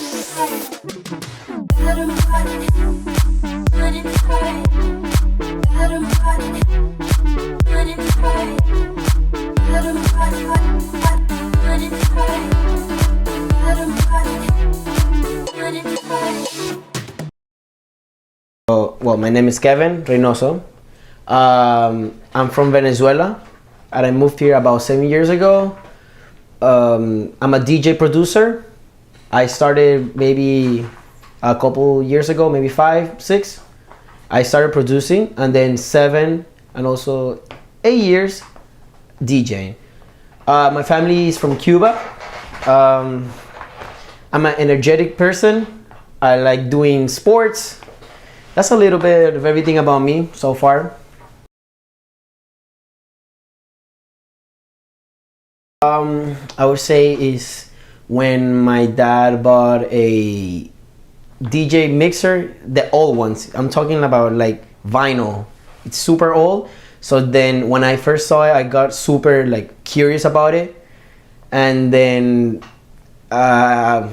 Well, my name is Kevin Reinoso. I'm from Venezuela, and I moved here about 7 years ago. I'm a DJ producer. I started maybe a couple years ago, maybe 5, 6. I started producing, and then 7 and also 8 years DJing. My family is from Cuba. I'm an energetic person. I like doing sports. That's a little bit of everything about me so far. I would say is when my dad bought a DJ mixer, the old ones. I'm talking about like vinyl. It's super old. So then when I first saw it, I got super like curious about it. And then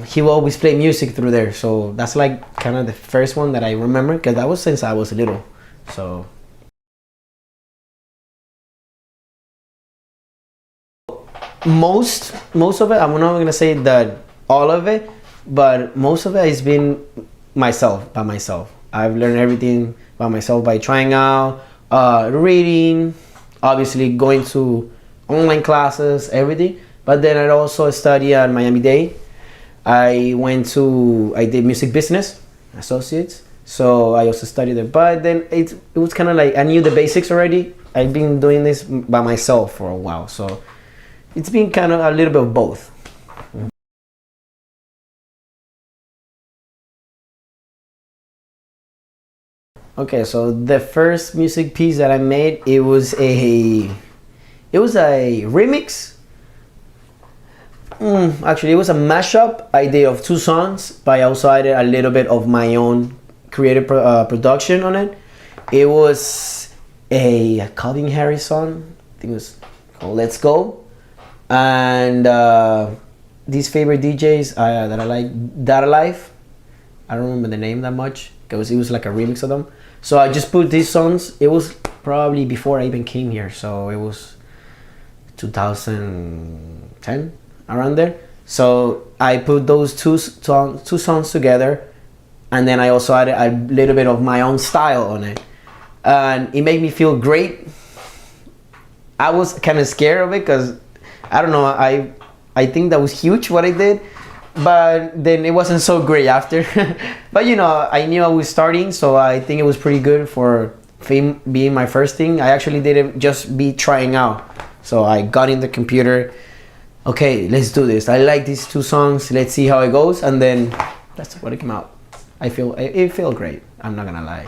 he will always play music through there. So that's like kind of the first one that I remember, because that was since I was little. So most of it, I'm not gonna say that all of it, but most of it has been by myself. I've learned everything by myself, by trying out, reading, obviously going to online classes, everything. But then I also studied at Miami-Dade. I did music business associates. So I also studied there. But then it was kind of like I knew the basics already. I've been doing this by myself for a while. So it's been kind of a little bit of both. Okay, so the first music piece that I made, it was a remix. Actually, it was a mashup I did of 2 songs, but I also added a little bit of my own creative production on it. It was a Calvin Harris song. I think it was called "Let's Go," and these favorite DJs that I like, Data Life. I don't remember the name that much because it was like a remix of them. So I just put these songs. It was probably before I even came here, so it was 2010, around there. So I put those two songs together, and then I also added a little bit of my own style on it, and it made me feel great. I was kind of scared of it because I don't know, I think that was huge what I did, but then it wasn't so great after. But you know, I knew I was starting, so I think it was pretty good for fame being my first thing. I actually didn't just be trying out, so I got in the computer. Okay, let's do this. I like these 2 songs. Let's see how it goes, and then that's what it came out. It felt great. I'm not gonna lie.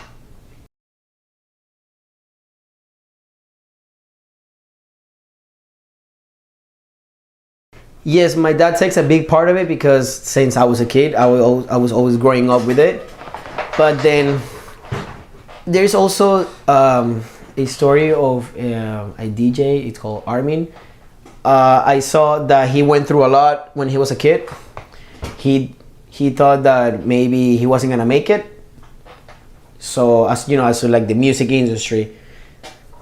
Yes, my dad takes a big part of it because since I was a kid, I was always growing up with it. But then there's also a story of a DJ. It's called Armin. I saw that he went through a lot when he was a kid. He thought that maybe he wasn't gonna make it. So as you know, as like the music industry,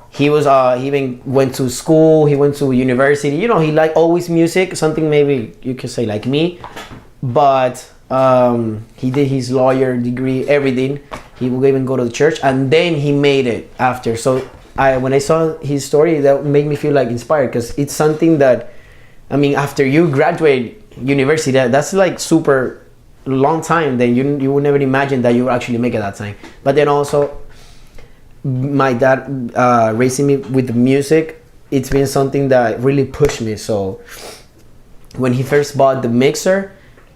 he even went to school. He went to university. You know, he liked always music. Something maybe you could say like me, but he did his lawyer degree, everything. He would even go to the church, and then he made it after. So when I saw his story, that made me feel like inspired, because it's something that, I mean, after you graduate university, that's like super long time. Then you would never imagine that you would actually make it that time. But then also, my dad raising me with the music, it's been something that really pushed me. So when he first bought the mixer,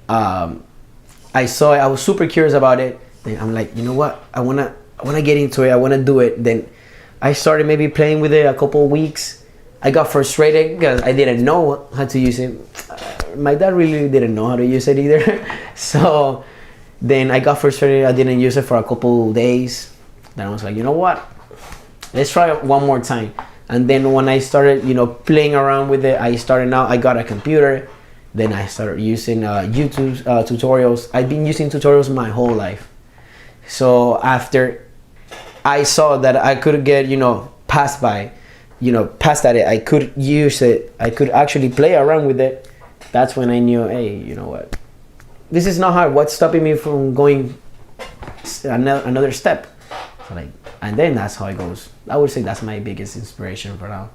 I saw it. I was super curious about it. Then I'm like, you know what? I wanna get into it. I wanna do it. Then I started maybe playing with it a couple of weeks. I got frustrated because I didn't know how to use it. My dad really didn't know how to use it either. So then I got frustrated. I didn't use it for a couple of days. Then I was like, you know what? Let's try it one more time. And then when I started, playing around with it, I got a computer, Then I started using YouTube tutorials. I've been using tutorials my whole life. So after I saw that I could get, past that, I could use it, I could actually play around with it. That's when I knew, hey, you know what? This is not hard. What's stopping me from going another step? So and then that's how it goes. I would say that's my biggest inspiration for now.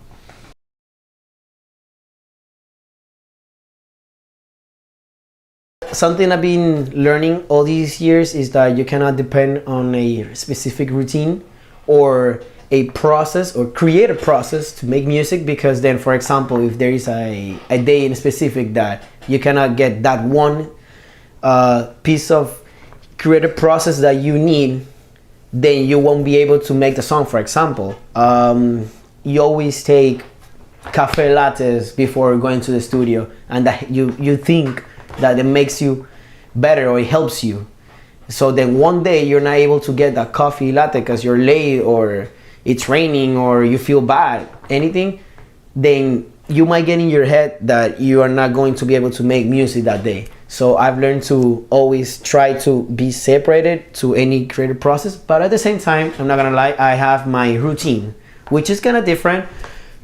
Something I've been learning all these years is that you cannot depend on a specific routine or a process or create a process to make music, because then, for example, if there is a day in specific that you cannot get that one piece of creative process that you need, then you won't be able to make the song. For example, you always take cafe lattes before going to the studio, and that you think that it makes you better or it helps you. So then one day you're not able to get that coffee latte because you're late or it's raining or you feel bad, anything, then you might get in your head that you are not going to be able to make music that day. So I've learned to always try to be separated to any creative process, but at the same time, I'm not gonna lie, I have my routine, which is kind of different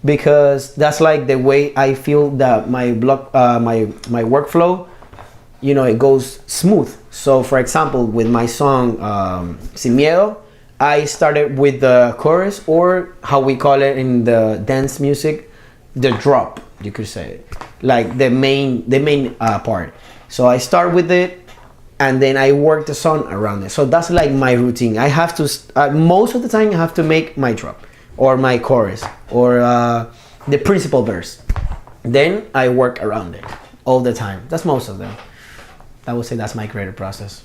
because that's like the way I feel that my workflow, it goes smooth. So for example, with my song Sin Miedo, I started with the chorus, or how we call it in the dance music, the drop, you could say, like the main part. So I start with it and then I work the song around it. So that's like my routine. I have to most of the time I have to make my drop or my chorus or the principal verse. Then I work around it all the time. That's most of them. I would say that's my creative process.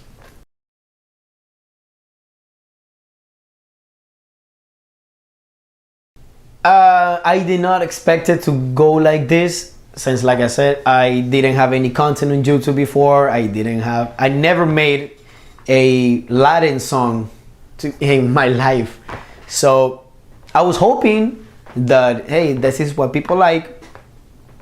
I did not expect it to go like this, since, like I said, I didn't have any content on YouTube before. I never made a Latin song in my life. So I was hoping that, hey, this is what people like.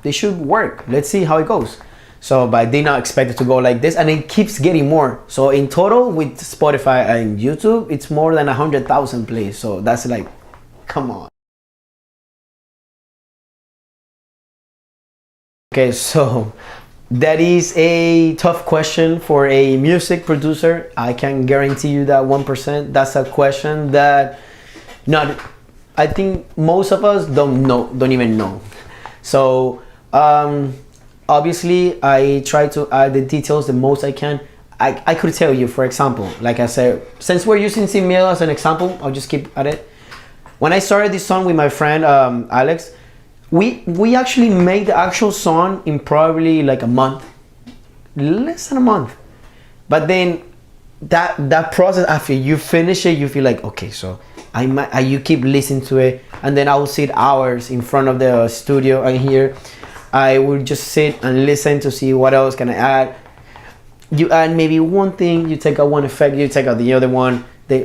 They should work. Let's see how it goes. So, but I did not expect it to go like this, and it keeps getting more. So in total with Spotify and YouTube, it's more than 100,000 plays. So that's like, come on. Okay, so that is a tough question for a music producer. I can guarantee you that 1%. That's a question that I think most of us don't even know. So obviously I try to add the details the most I can. I could tell you, for example, like I said, since we're using Sin Miedo as an example, I'll just keep at it. When I started this song with my friend Alex, we actually made the actual song in probably like a month, less than a month. But then that process, after you finish it, you feel like, okay, so you keep listening to it, and then I will sit hours in front of the studio, and here I would just sit and listen to see what else can I add. You add maybe one thing, you take out one effect, you take out the other one, the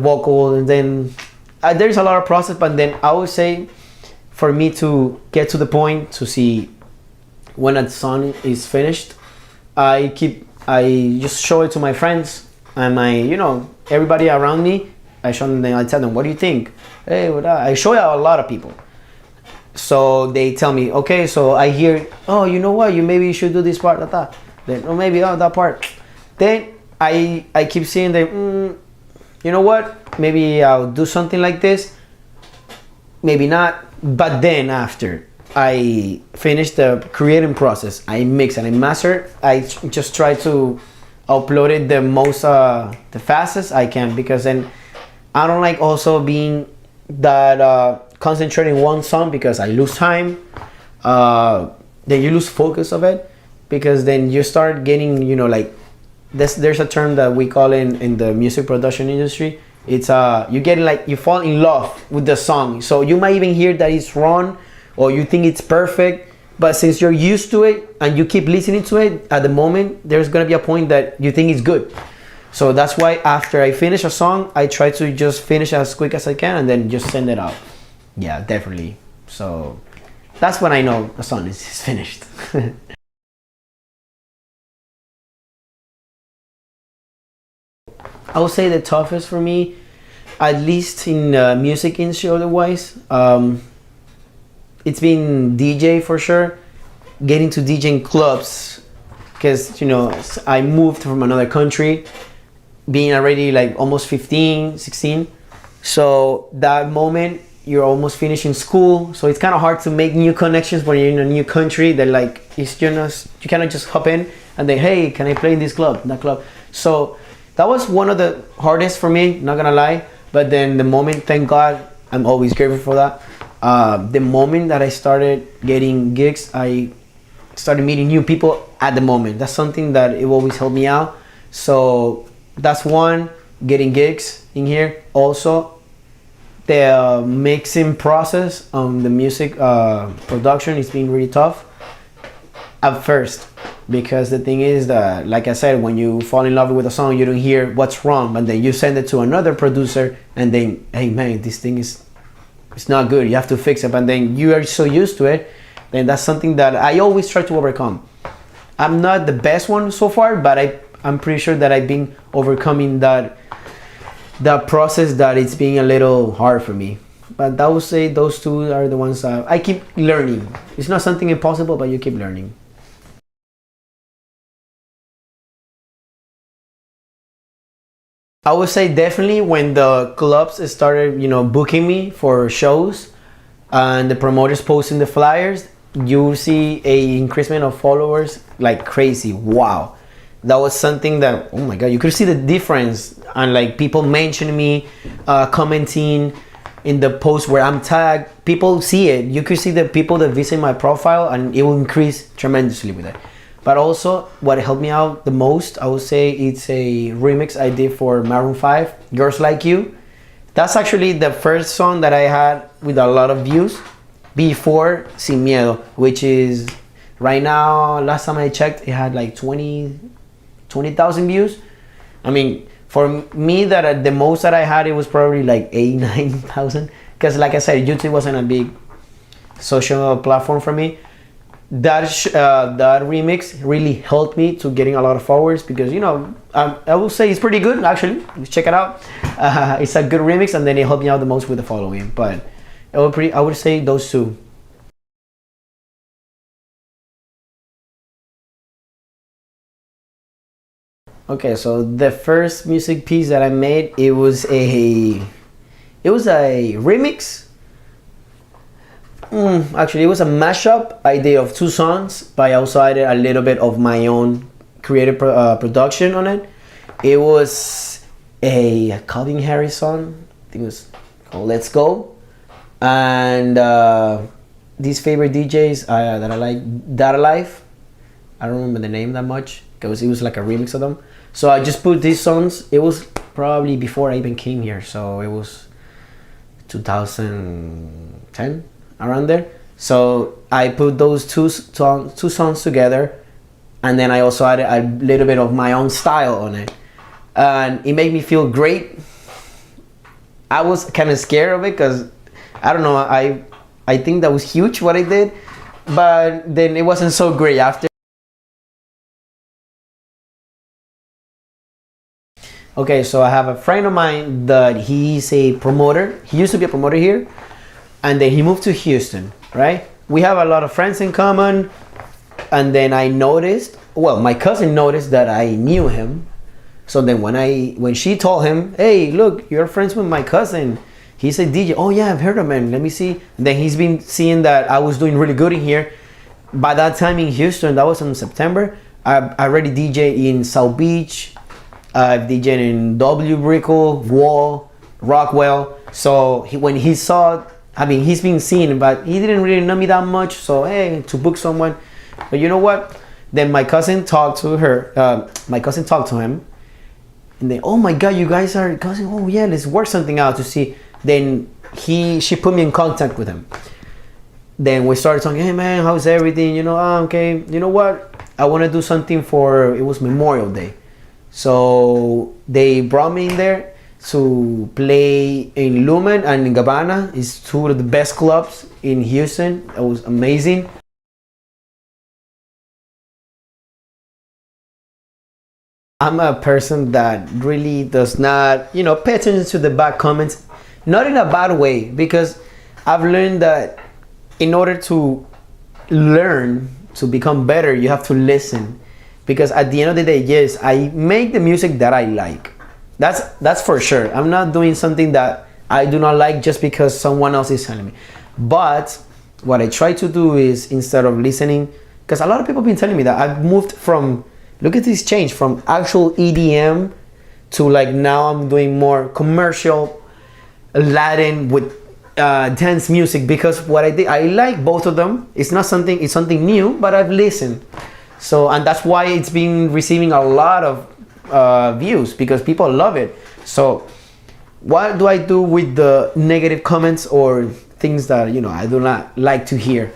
vocal, and then there's a lot of process. But then I would say, for me to get to the point to see when a song is finished, I just show it to my friends and everybody around me. I show them, I tell them, what do you think? Hey, I show it a lot of people. So they tell me, okay, so I hear, oh, you know what, maybe you should do this part, that. Then, or maybe that part. Then I keep seeing them, you know what, maybe I'll do something like this, maybe not. But then after I finish the creating process, I mix and I master, I just try to upload it the fastest I can, because then I don't like also being that concentrating one song, because I lose time. Then you lose focus of it, because then you start getting, like there's a term that we call in the music production industry. It's you fall in love with the song. So you might even hear that it's wrong, or you think it's perfect, but since you're used to it and you keep listening to it, at the moment there's gonna be a point that you think it's good. So that's why after I finish a song, I try to just finish as quick as I can and then just send it out. Yeah, definitely. So that's when I know a song is finished. I would say the toughest for me, at least in music industry otherwise, it's been DJ for sure. Getting to DJ in clubs, because you know I moved from another country, being already like almost 15, 16. So that moment you're almost finishing school, so it's kind of hard to make new connections when you're in a new country. That like it's you cannot just hop in and then, hey, can I play in this club, that club? So that was one of the hardest for me, not gonna lie. But then the moment, thank God, I'm always grateful for that. The moment that I started getting gigs, I started meeting new people at the moment. That's something that it always helped me out. So that's one, getting gigs in here. Also, the mixing process on the music production is being really tough at first, because the thing is that, like I said, when you fall in love with a song, you don't hear what's wrong, and then you send it to another producer, and then, hey man, this thing is, it's not good, you have to fix it. And then you are so used to it, then that's something that I always try to overcome. I'm not the best one so far, but I'm pretty sure that I've been overcoming that process, that it's being a little hard for me. But I would say those two are the ones I keep learning. It's not something impossible, but you keep learning. I would say definitely when the clubs started, you know, booking me for shows, and the promoters posting the flyers, you see a increasement of followers like crazy. Wow, that was something that, oh my god, you could see the difference, and like people mentioning me, commenting in the post where I'm tagged. People see it. You could see the people that visit my profile, and it will increase tremendously with it. But also, what helped me out the most, I would say, it's a remix I did for Maroon 5, Girls Like You. That's actually the first song that I had with a lot of views before Sin Miedo, which is right now, last time I checked, it had like 20,000 views. I mean, for me, that at the most that I had, it was probably like 9,000. Because like I said, YouTube wasn't a big social platform for me. That remix really helped me to getting a lot of followers, because you know, I will say it's pretty good actually. Check it out. It's a good remix, and then it helped me out the most with the following. But I would say those two. Okay, so the first music piece that I made, it was a remix. Actually, it was a mashup idea of two songs, but I also added a little bit of my own creative production on it. It was a Calvin Harris song. I think it was called "Let's Go," and these favorite DJs that I like, Data Life. I don't remember the name that much because it was like a remix of them. So I just put these songs. It was probably before I even came here, so it was 2010, around there. So I put those two songs together, and then I also added a little bit of my own style on it, and it made me feel great. I was kind of scared of it because I don't know, I think that was huge what I did, but then it wasn't so great after. Okay, so I have a friend of mine that he's a promoter. He used to be a promoter here, and then he moved to Houston, right? We have a lot of friends in common, and then I noticed, well, my cousin noticed that I knew him. So then when she told him, hey, look, you're friends with my cousin, he's a DJ. Oh yeah, I've heard of him, let me see. And then he's been seeing that I was doing really good in here. By that time in Houston, that was in September, I already DJ in South Beach, I've DJed in W. Brickell, Wall, Rockwell. So when he saw, I mean, he's been seen, but he didn't really know me that much. So hey, to book someone. But you know what? Then my cousin talked to him, and then, oh my God, you guys are cousins. Oh yeah, let's work something out to see. Then she put me in contact with him. Then we started talking. Hey man, how's everything? You know, okay. You know what? I want to do something for. It was Memorial Day. So they brought me in there to play in Lumen and in Gabbana. It's two of the best clubs in Houston. It was amazing. I'm a person that really does not, pay attention to the bad comments. Not in a bad way, because I've learned that in order to learn, to become better, you have to listen. Because at the end of the day, yes, I make the music that I like. That's for sure. I'm not doing something that I do not like just because someone else is telling me. But what I try to do is, instead of listening, because a lot of people have been telling me that I've moved from, look at this change, from actual EDM to like now I'm doing more commercial Latin with dance music, because what I did, I like both of them. It's something new, but I've listened. So, and that's why it's been receiving a lot of views, because people love it. So what do I do with the negative comments or things that I do not like to hear?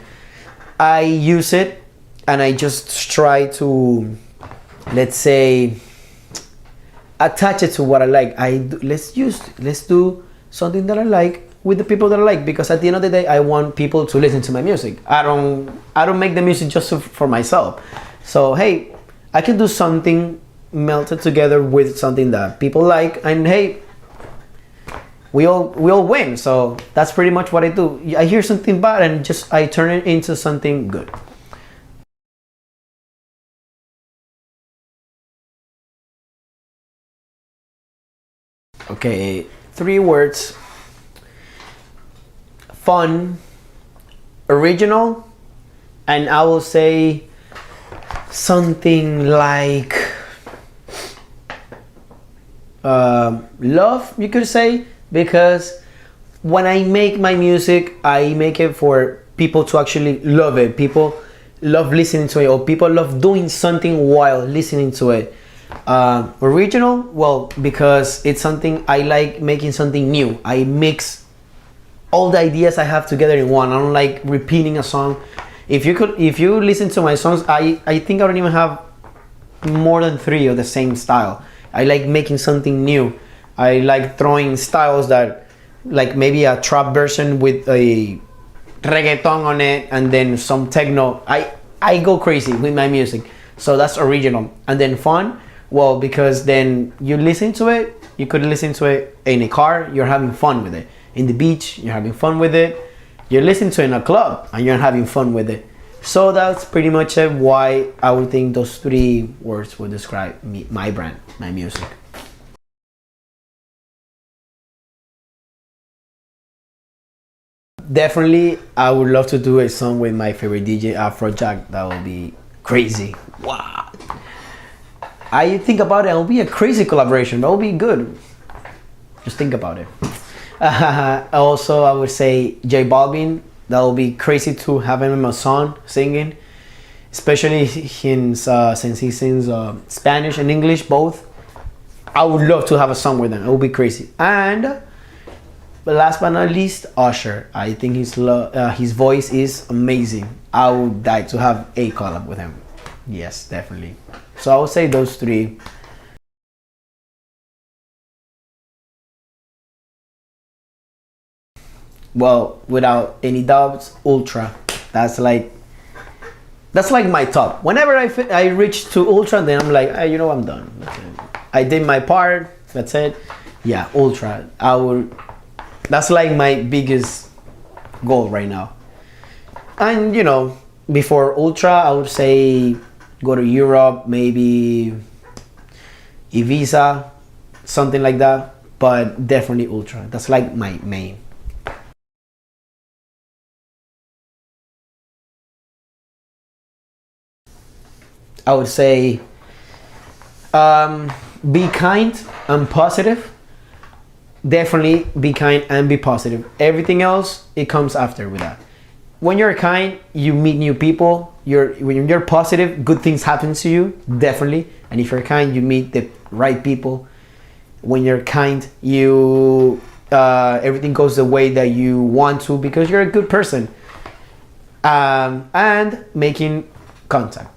I use it and I just try to, let's say, attach it to what I like. Let's do something that I like with the people that I like, because at the end of the day, I want people to listen to my music. I don't make the music just for myself. So hey, I can do something melted together with something that people like, and hey, we all win. So that's pretty much what I do. I hear something bad and I turn it into something good. Okay, 3 words: fun, original, and I will say something like love, you could say, because when I make my music, I make it for people to actually love it. People love listening to it, or people love doing something while listening to it. Original, well, because it's something I like, making something new. I mix all the ideas I have together in one. I don't like repeating a song. If you listen to my songs, I think I don't even have more than 3 of the same style. I like making something new. I like throwing styles that, like maybe a trap version with a reggaeton on it, and then some techno. I go crazy with my music. So that's original. And then fun, well, because then you listen to it, you could listen to it in a car, you're having fun with it. In the beach, you're having fun with it. You're listening to it in a club and you're having fun with it. So that's pretty much it, why I would think those 3 words would describe me, my brand, my music. Definitely, I would love to do a song with my favorite DJ, Afrojack. That would be crazy. Wow. I think about it, it'll be a crazy collaboration. That will be good. Just think about it. Also, I would say J Balvin. That will be crazy to have him in my song singing, especially since he sings Spanish and English both. I would love to have a song with him. It will be crazy. And last but not least, Usher. I think his voice is amazing. I would die to have a collab with him. Yes, definitely. So I would say those 3. Well, without any doubts, Ultra. That's like my top. Whenever I reach to Ultra, then I'm like, hey, I'm done. I did my part. That's it. Yeah, Ultra. That's like my biggest goal right now. And before Ultra, I would say go to Europe, maybe Ibiza, something like that. But definitely Ultra. That's like my main. I would say be kind and positive. Definitely be kind and be positive. Everything else, it comes after with that. When you're kind, you meet new people. When you're positive, good things happen to you, definitely. And if you're kind, you meet the right people. When you're kind, everything goes the way that you want to, because you're a good person. And making contact.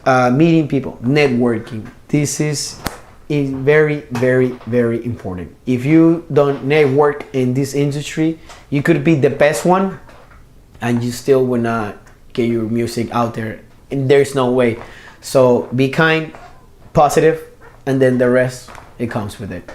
Meeting people, networking. This is very, very, very important. If you don't network in this industry, you could be the best one and you still will not get your music out there, and there's no way. So be kind, positive, and then the rest it comes with it.